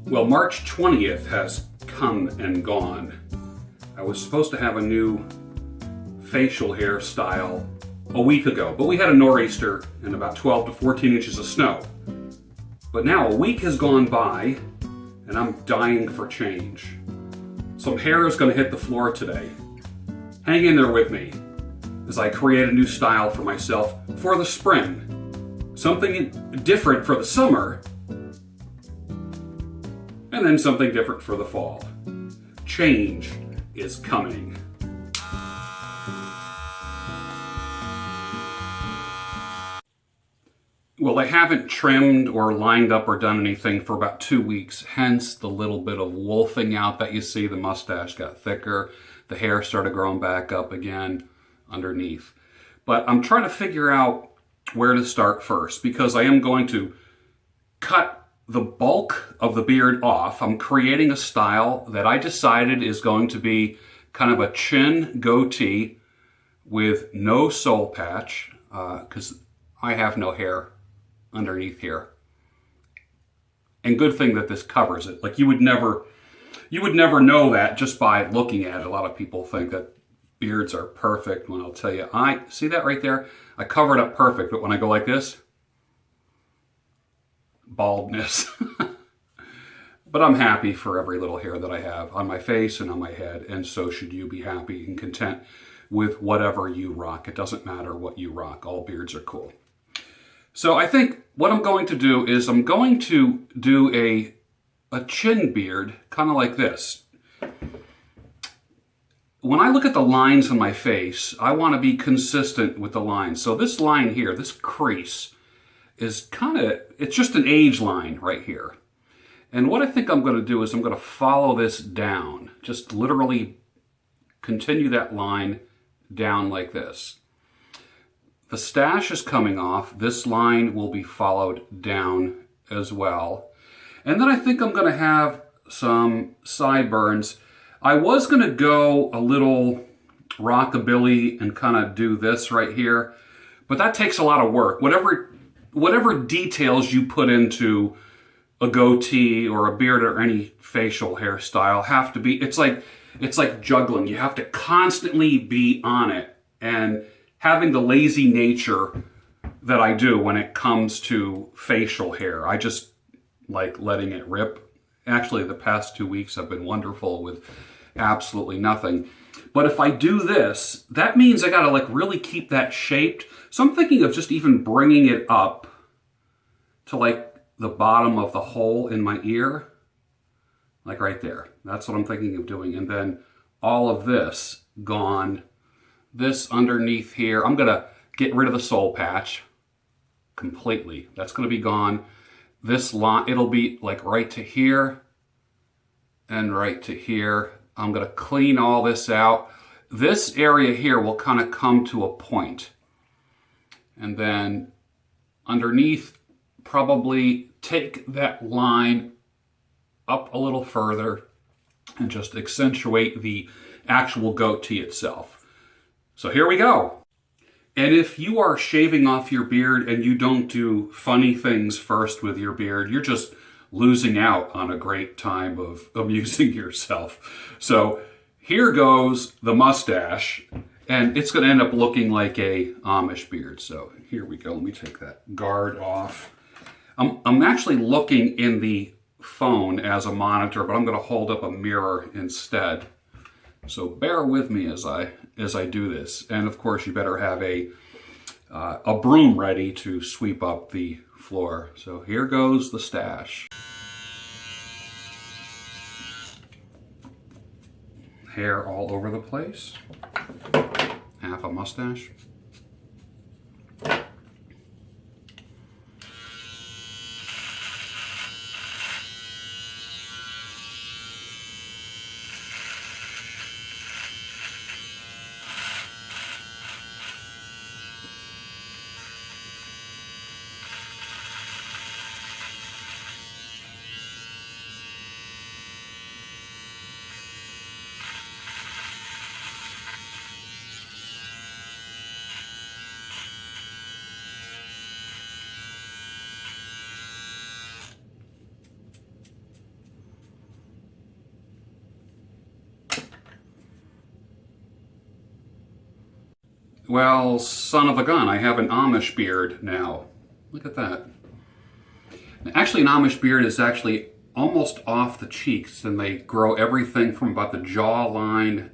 Well, March 20th has come and gone. I was supposed to have a new facial hairstyle a week ago, but we had a nor'easter and about 12 to 14 inches of snow. But now a week has gone by and I'm dying for change. Some hair is going to hit the floor today. Hang in there with me as I create a new style for myself for the spring. Something different for the summer, and then something different for the fall. Change is coming. Well, I haven't trimmed or lined up or done anything for about 2 weeks, hence the little bit of wolfing out that you see. The mustache got thicker, the hair started growing back up again underneath. But I'm trying to figure out where to start first, because I am going to cut the bulk of the beard off. I'm creating a style that I decided is going to be kind of a chin goatee with no soul patch, because I have no hair underneath here. And good thing that this covers it. Like you would never know that just by looking at it. A lot of people think that beards are perfect when I'll tell you, see that right there? I cover it up perfect, but when I go like this, baldness. But I'm happy for every little hair that I have on my face and on my head, and so should you be happy and content with whatever you rock. It doesn't matter what you rock. All beards are cool. So I think what I'm going to do is I'm going to do a chin beard, kind of like this. When I look at the lines on my face, I want to be consistent with the lines. So this line here, this crease, is it's just an age line right here. And what I think I'm going to do is I'm going to follow this down. Just literally continue that line down like this. The stash is coming off. This line will be followed down as well. And then I think I'm going to have some sideburns. I was going to go a little rockabilly and kind of do this right here, but that takes a lot of work. Whatever details you put into a goatee or a beard or any facial hairstyle have to be, it's like juggling. You have to constantly be on it, and having the lazy nature that I do when it comes to facial hair, I just like letting it rip. Actually, the past 2 weeks have been wonderful with absolutely nothing. But if I do this, that means I gotta like really keep that shaped. So I'm thinking of just even bringing it up to like the bottom of the hole in my ear, like right there. That's what I'm thinking of doing. And then all of this gone. This underneath here, I'm gonna get rid of the soul patch completely. That's gonna be gone. This line, it'll be like right to here and right to here. I'm gonna clean all this out. This area here will kind of come to a point. And then underneath, probably take that line up a little further and just accentuate the actual goatee itself. So here we go. And if you are shaving off your beard and you don't do funny things first with your beard, you're just losing out on a great time of amusing yourself. So here goes the mustache, and it's going to end up looking like a Amish beard. So here we go. Let me take that guard off. I'm actually looking in the phone as a monitor, but I'm going to hold up a mirror instead. So bear with me as I do this. And of course, you better have a broom ready to sweep up the floor. So here goes the stash. Hair all over the place. Half a mustache. Well, son of a gun, I have an Amish beard now. Look at that. Actually, an Amish beard is actually almost off the cheeks, and they grow everything from about the jawline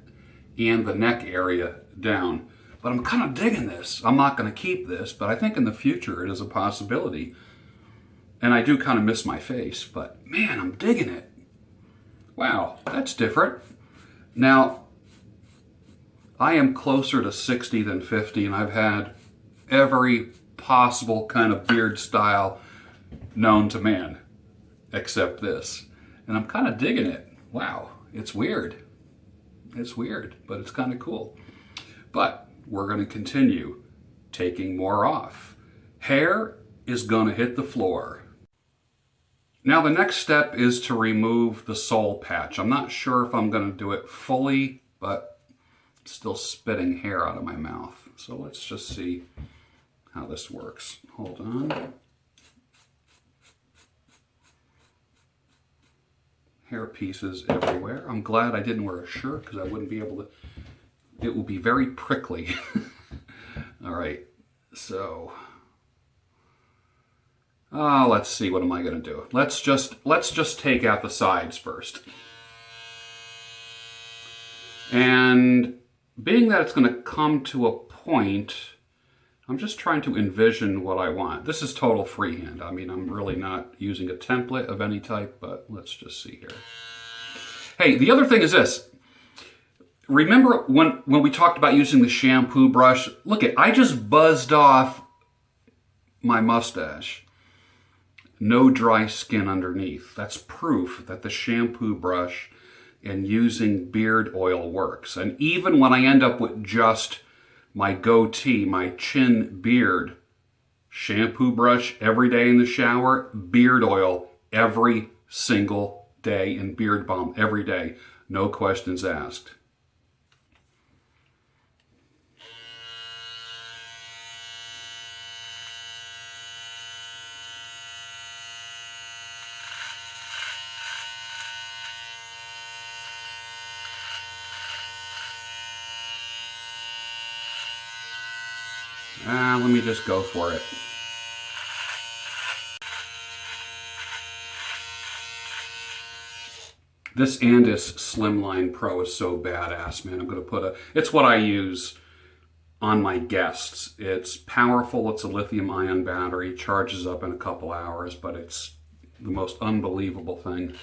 and the neck area down. But I'm kind of digging this. I'm not going to keep this, but I think in the future it is a possibility. And I do kind of miss my face, but man, I'm digging it. Wow, that's different. Now, I am closer to 60 than 50, and I've had every possible kind of beard style known to man, except this. And I'm kind of digging it. Wow, it's weird. It's weird, but it's kind of cool. But we're going to continue taking more off. Hair is going to hit the floor. Now the next step is to remove the soul patch. I'm not sure if I'm going to do it fully, but it's still spitting hair out of my mouth. So let's just see how this works. Hold on. Hair pieces everywhere. I'm glad I didn't wear a shirt because I wouldn't be able to, it will be very prickly. All right, so, let's see, what am I gonna do? Let's just take out the sides first. And being that it's gonna come to a point, I'm just trying to envision what I want. This is total freehand. I mean, I'm really not using a template of any type, but let's just see here. Hey, the other thing is this. Remember when we talked about using the shampoo brush? Look, I just buzzed off my mustache. No dry skin underneath. That's proof that the shampoo brush and using beard oil works. And even when I end up with just my goatee, my chin beard, shampoo brush every day in the shower, beard oil every single day, and beard balm every day. No questions asked. Let me just go for it. This Andis Slimline Pro is so badass, man. I'm going to put it's what I use on my guests. It's powerful. It's a lithium-ion battery. Charges up in a couple hours, but it's the most unbelievable thing.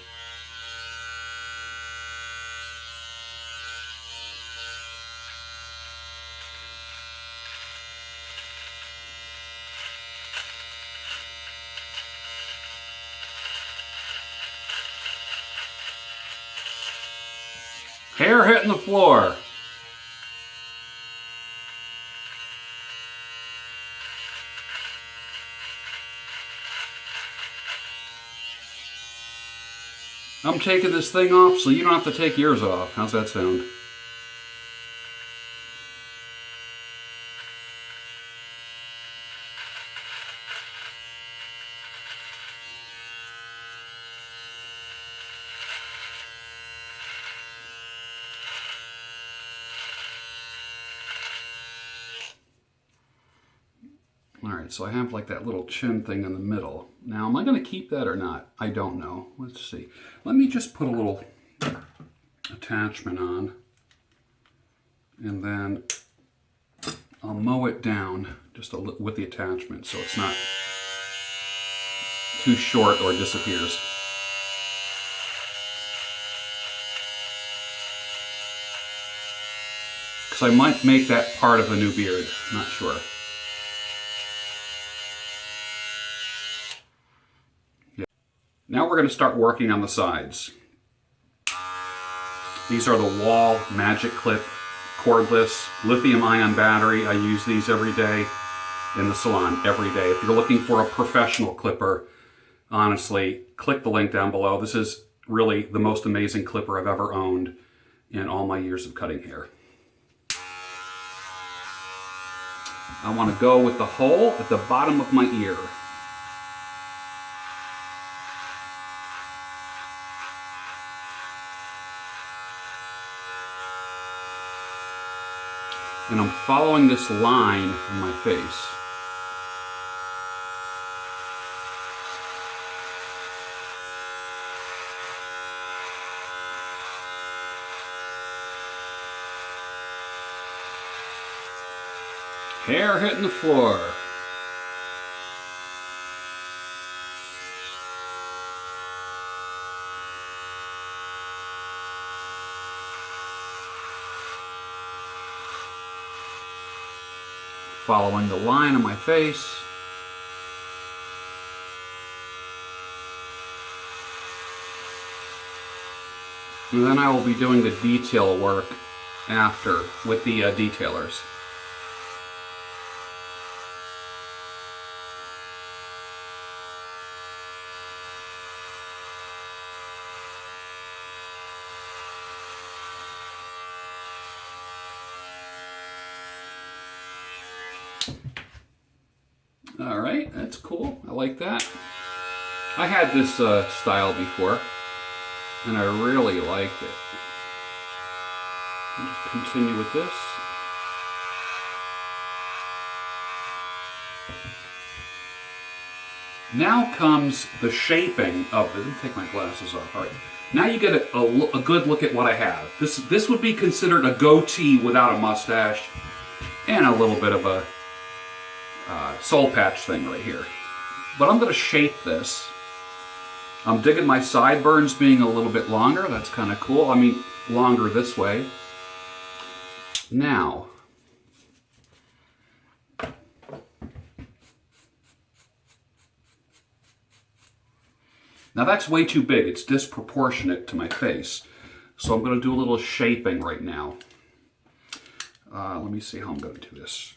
Hair hitting the floor. I'm taking this thing off so you don't have to take yours off. How's that sound? Alright, so I have like that little chin thing in the middle. Now, am I going to keep that or not? I don't know. Let's see. Let me just put a little attachment on, and then I'll mow it down just with the attachment so it's not too short or disappears. Because I might make that part of the new beard. Not sure. Now we're going to start working on the sides. These are the Wall Magic Clip cordless lithium-ion battery. I use these every day in the salon, every day. If you're looking for a professional clipper, honestly, click the link down below. This is really the most amazing clipper I've ever owned in all my years of cutting hair. I want to go with the hole at the bottom of my ear. And I'm following this line on my face. Hair hitting the floor. Following the line on my face. And then I will be doing the detail work after with the detailers. All right, that's cool. I like that. I had this style before, and I really liked it. I'll just continue with this. Now comes the shaping of it. Let me take my glasses off. All right. Now you get a good look at what I have. This would be considered a goatee without a mustache, and a little bit of a soul patch thing right here. But I'm going to shape this. I'm digging my sideburns being a little bit longer. That's kind of cool. I mean, longer this way. Now, that's way too big. It's disproportionate to my face. So I'm going to do a little shaping right now. Let me see how I'm going to do this.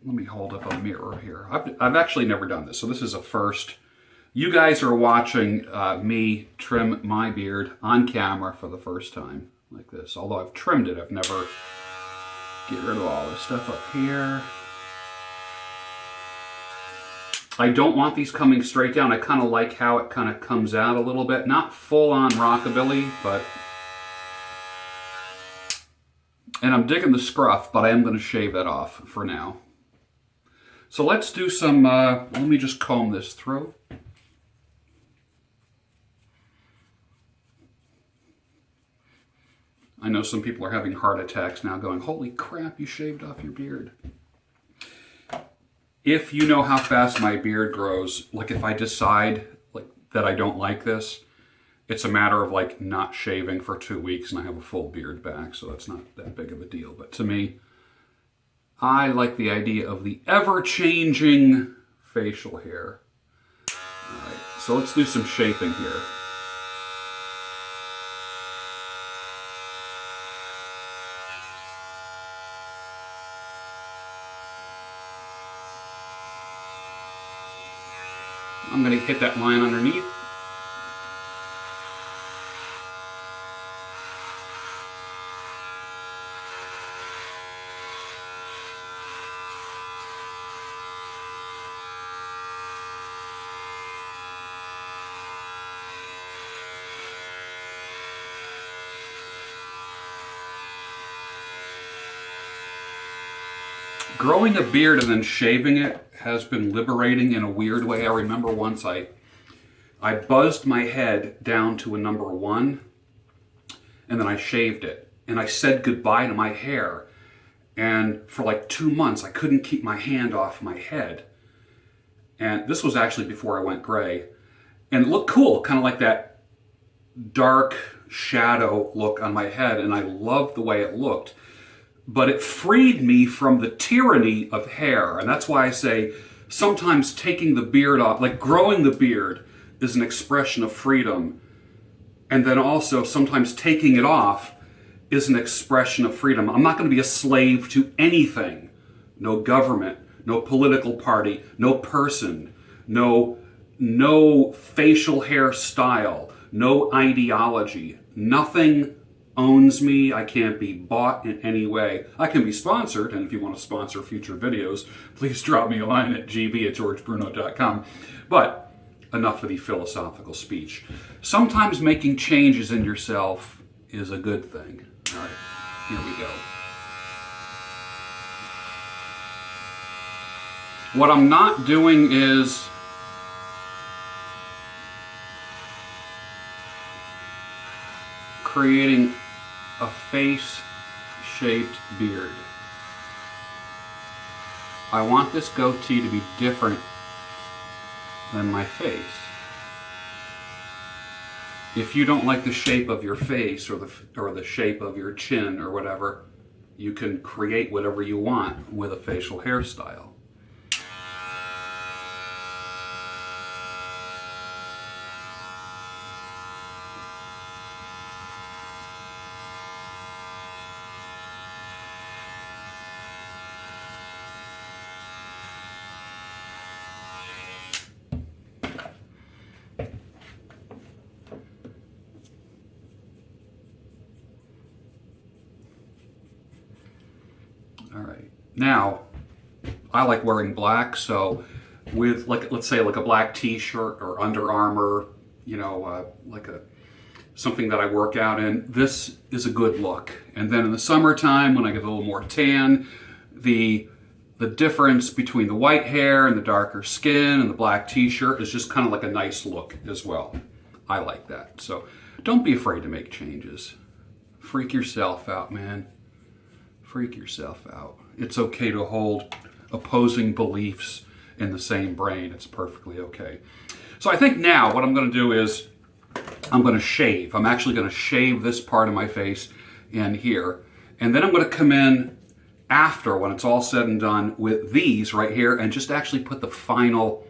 Let me hold up a mirror here. I've actually never done this, so this is a first. You guys are watching me trim my beard on camera for the first time, like this. Although I've trimmed it, I've never get rid of all this stuff up here. I don't want these coming straight down. I kind of like how it kind of comes out a little bit. Not full-on rockabilly, but... And I'm digging the scruff, but I am going to shave that off for now. So let's do some, let me just comb this through. I know some people are having heart attacks now going, holy crap, you shaved off your beard. If you know how fast my beard grows, like if I decide like that I don't like this, it's a matter of like not shaving for 2 weeks and I have a full beard back, so that's not that big of a deal. But to me, I like the idea of the ever-changing facial hair. All right, so let's do some shaping here. I'm going to hit that line underneath. Growing a beard and then shaving it has been liberating in a weird way. I remember once I buzzed my head down to a number 1 and then I shaved it. And I said goodbye to my hair. And for like 2 months, I couldn't keep my hand off my head. And this was actually before I went gray. And it looked cool, kind of like that dark shadow look on my head. And I loved the way it looked. But it freed me from the tyranny of hair. And that's why I say sometimes taking the beard off, like growing the beard, is an expression of freedom. And then also sometimes taking it off is an expression of freedom. I'm not going to be a slave to anything. No government, no political party, no person, no facial hairstyle, no ideology. Nothing owns me. I can't be bought in any way. I can be sponsored, and if you want to sponsor future videos, please drop me a line at gb@georgebruno.com. But enough of the philosophical speech. Sometimes making changes in yourself is a good thing. All right, here we go. What I'm not doing is creating a face-shaped beard. I want this goatee to be different than my face. If you don't like the shape of your face or the shape of your chin or whatever, you can create whatever you want with a facial hairstyle. All right, now I like wearing black, so with let's say like a black t-shirt or Under Armour, you know, something that I work out in, this is a good look. And then in the summertime, when I get a little more tan, the difference between the white hair and the darker skin and the black t-shirt is just kind of like a nice look as well. I like that. So don't be afraid to make changes. Freak yourself out, man. Freak yourself out. It's okay to hold opposing beliefs in the same brain. It's perfectly okay. So I think now what I'm going to do is I'm going to shave. I'm actually going to shave this part of my face in here. And then I'm going to come in after, when it's all said and done, with these right here and just actually put the final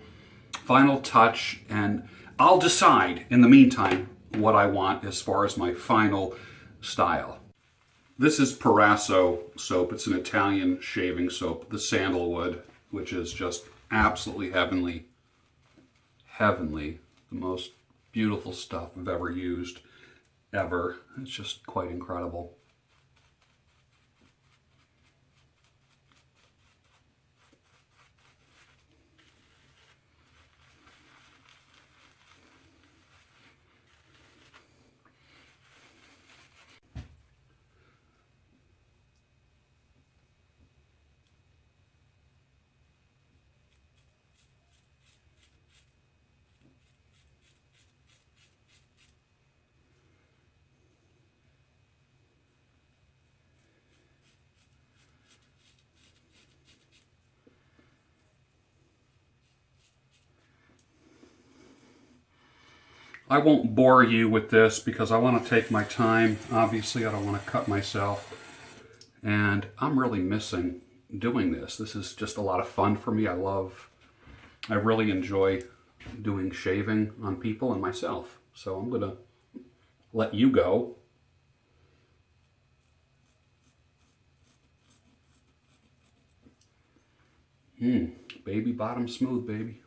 touch. And I'll decide in the meantime what I want as far as my final style. This is Parasso soap. It's an Italian shaving soap, the sandalwood, which is just absolutely heavenly. Heavenly. The most beautiful stuff I've ever used, ever. It's just quite incredible. I won't bore you with this because I want to take my time. Obviously, I don't want to cut myself. And I'm really missing doing this. This is just a lot of fun for me. I really enjoy doing shaving on people and myself. So I'm going to let you go. Baby bottom smooth, baby.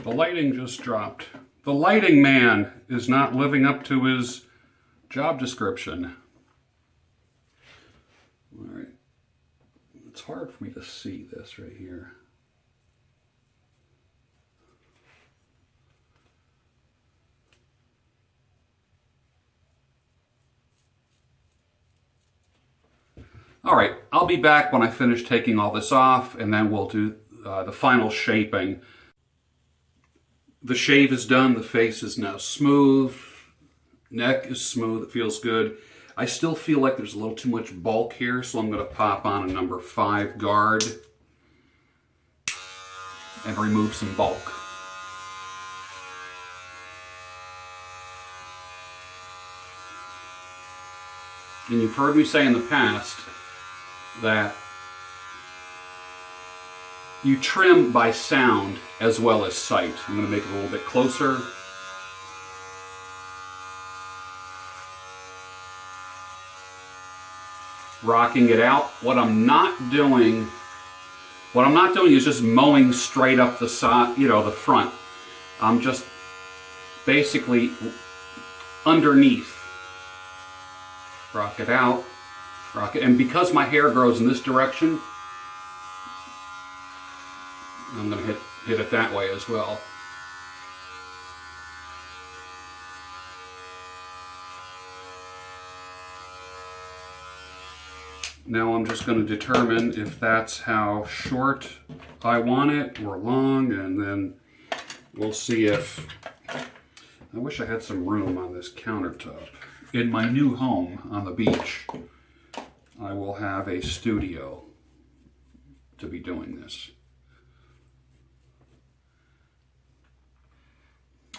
The lighting just dropped. The lighting man is not living up to his job description. All right. It's hard for me to see this right here. All right, I'll be back when I finish taking all this off, and then we'll do the final shaping. The shave is done, the face is now smooth, neck is smooth, it feels good. I still feel like there's a little too much bulk here, so I'm going to pop on a number 5 guard and remove some bulk. And you've heard me say in the past that you trim by sound as well as sight. I'm going to make it a little bit closer. Rocking it out. What I'm not doing What I'm not doing is just mowing straight up the side, you know, the front. I'm just basically underneath. Rock it out, rock it, and because my hair grows in this direction, I'm going to hit it that way as well. Now I'm just going to determine if that's how short I want it or long, and then we'll see if... I wish I had some room on this countertop. In my new home on the beach, I will have a studio to be doing this.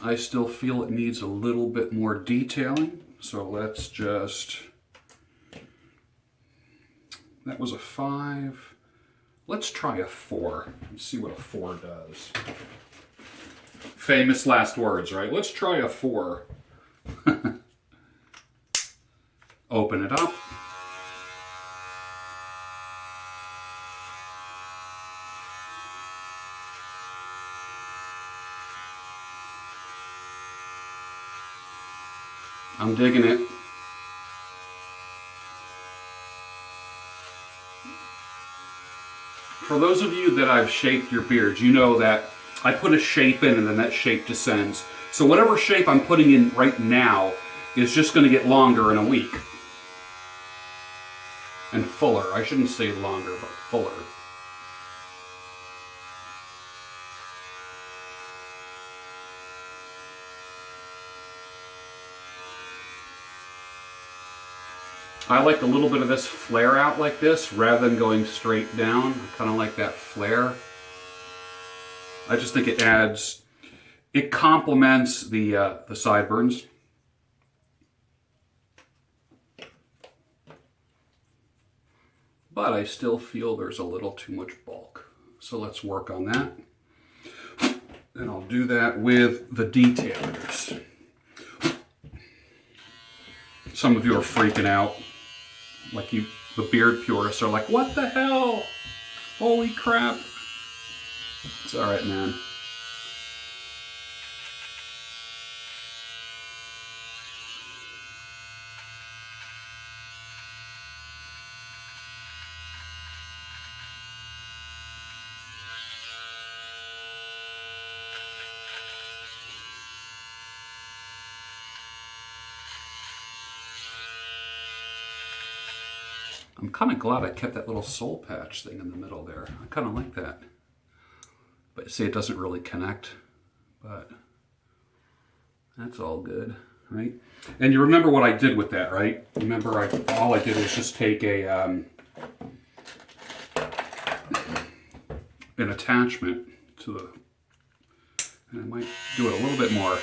I still feel it needs a little bit more detailing, so let's just... That was a 5. Let's try a 4 and see what a 4 does. Famous last words, right? Let's try a 4. Open it up. I'm digging it. For those of you that I've shaped your beards, you know that I put a shape in and then that shape descends. So whatever shape I'm putting in right now is just going to get longer in a week. And fuller. I shouldn't say longer, but fuller. I like a little bit of this flare out like this rather than going straight down. I kind of like that flare. I just think it adds, it complements the sideburns. But I still feel there's a little too much bulk. So let's work on that. And I'll do that with the detailers. Some of you are freaking out. Like you, the beard purists are like, what the hell? Holy crap. It's all right, man. I'm kind of glad I kept that little soul patch thing in the middle there. I kind of like that. But see, it doesn't really connect, but that's all good, right? And you remember what I did with that, right? Remember, all I did was just take an attachment to the, and I might do it a little bit more.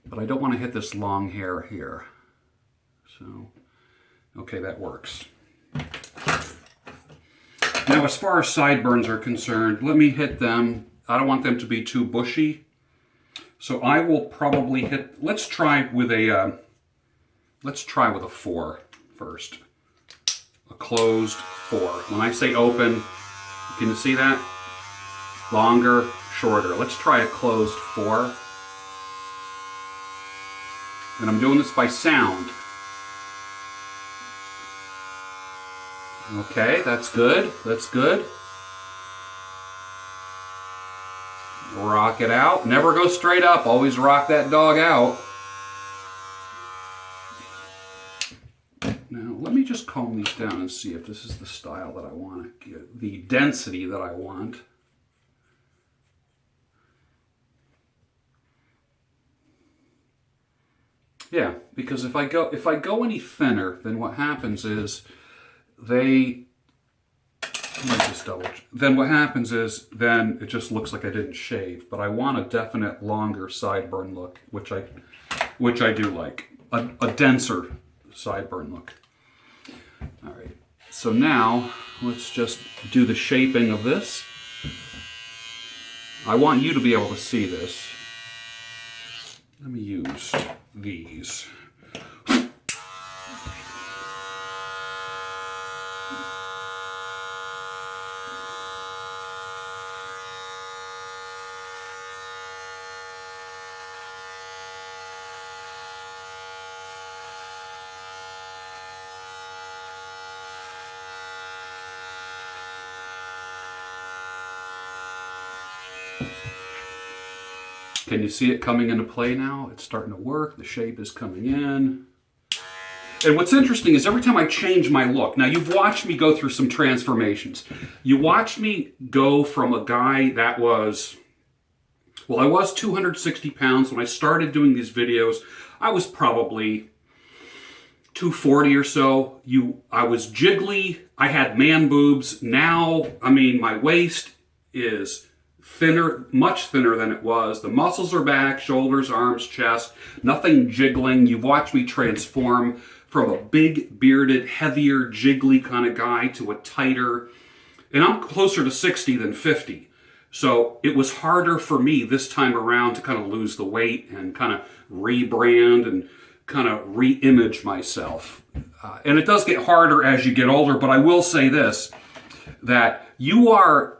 But I don't want to hit this long hair here. So, okay, that works. Now, as far as sideburns are concerned, let me hit them. I don't want them to be too bushy. So I will probably hit, let's try with a 4 first. A closed 4. When I say open, can you see that? Longer, shorter. Let's try a closed 4. And I'm doing this by sound. Okay, that's good. That's good. Rock it out. Never go straight up. Always rock that dog out. Now, let me just comb these down and see if this is the style that I want to get, the density that I want. Yeah, because if I go any thinner, then what happens is let me just then what happens is then it just looks like I didn't shave. But I want a definite longer sideburn look, which I do like. A denser sideburn look. All right, so now let's just do the shaping of this. I want you to be able to see this. Let me use these. Can you see it coming into play now? It's starting to work. The shape is coming in. And what's interesting is every time I change my look, now you've watched me go through some transformations. You watched me go from a guy that was, well, I was 260 pounds. When I started doing these videos, I was probably 240 or so. I was jiggly. I had man boobs. Now, I mean, my waist is thinner, much thinner than it was. The muscles are back, shoulders, arms, chest, nothing jiggling. You've watched me transform from a big, bearded, heavier, jiggly kind of guy to a tighter, and I'm closer to 60 than 50. So it was harder for me this time around to kind of lose the weight and kind of rebrand and kind of re-image myself. And it does get harder as you get older, but I will say this, that the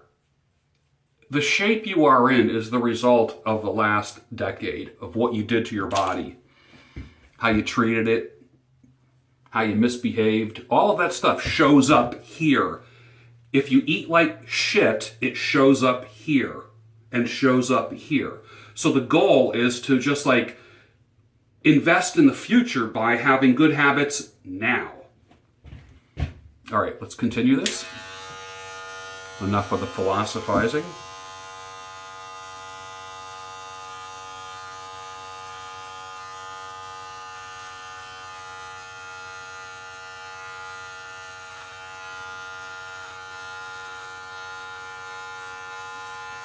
shape you are in is the result of the last decade of what you did to your body, how you treated it, how you misbehaved. All of that stuff shows up here. If you eat like shit, it shows up here and shows up here. So the goal is to just like invest in the future by having good habits now. All right, let's continue this. Enough of the philosophizing.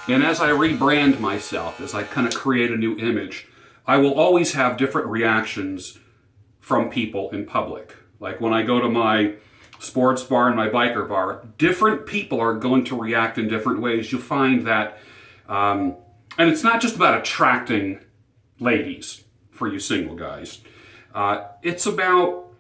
And as I rebrand myself, as I kind of create a new image, I will always have different reactions from people in public. Like when I go to my sports bar and my biker bar, different people are going to react in different ways. You'll find that, and it's not just about attracting ladies for you single guys. It's about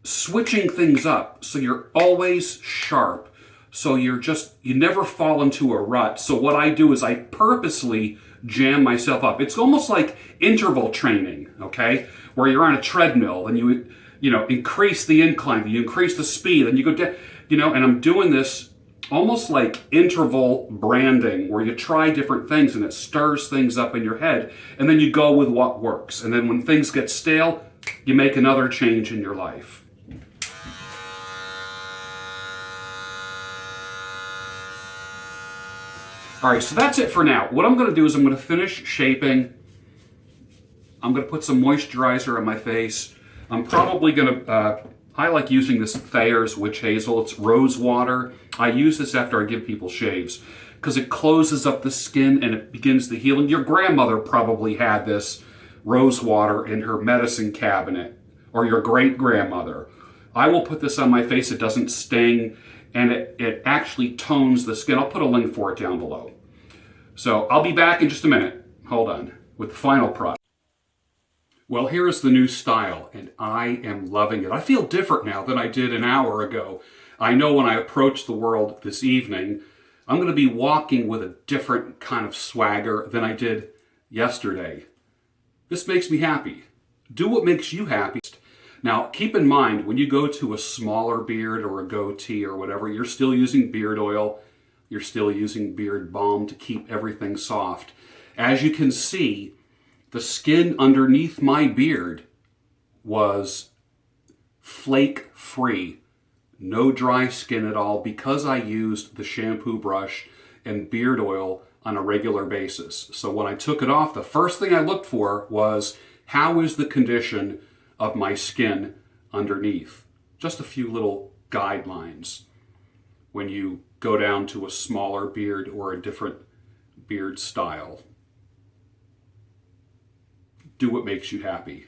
switching things up so you're always sharp. So you never fall into a rut. So what I do is I purposely jam myself up. It's almost like interval training, okay? Where you're on a treadmill and you increase the incline, you increase the speed, and you go down, and I'm doing this almost like interval branding where you try different things and it stirs things up in your head, and then you go with what works. And then when things get stale, you make another change in your life. All right, so that's it for now. What I'm going to do is I'm going to finish shaping. I'm going to put some moisturizer on my face. I'm probably going to, I like using this Thayer's Witch Hazel. It's rose water. I use this after I give people shaves because it closes up the skin and it begins the healing. Your grandmother probably had this rose water in her medicine cabinet, or your great-grandmother. I will put this on my face. It doesn't sting. And it actually tones the skin. I'll put a link for it down below. So I'll be back in just a minute. Hold on. With the final product. Well, here is the new style, and I am loving it. I feel different now than I did an hour ago. I know when I approach the world this evening, I'm going to be walking with a different kind of swagger than I did yesterday. This makes me happy. Do what makes you happy. Now, keep in mind, when you go to a smaller beard or a goatee or whatever, you're still using beard oil. You're still using beard balm to keep everything soft. As you can see, the skin underneath my beard was flake-free. No dry skin at all because I used the shampoo brush and beard oil on a regular basis. So when I took it off, the first thing I looked for was, how is the condition of my skin underneath? Just a few little guidelines when you go down to a smaller beard or a different beard style. Do what makes you happy.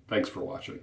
Thanks for watching.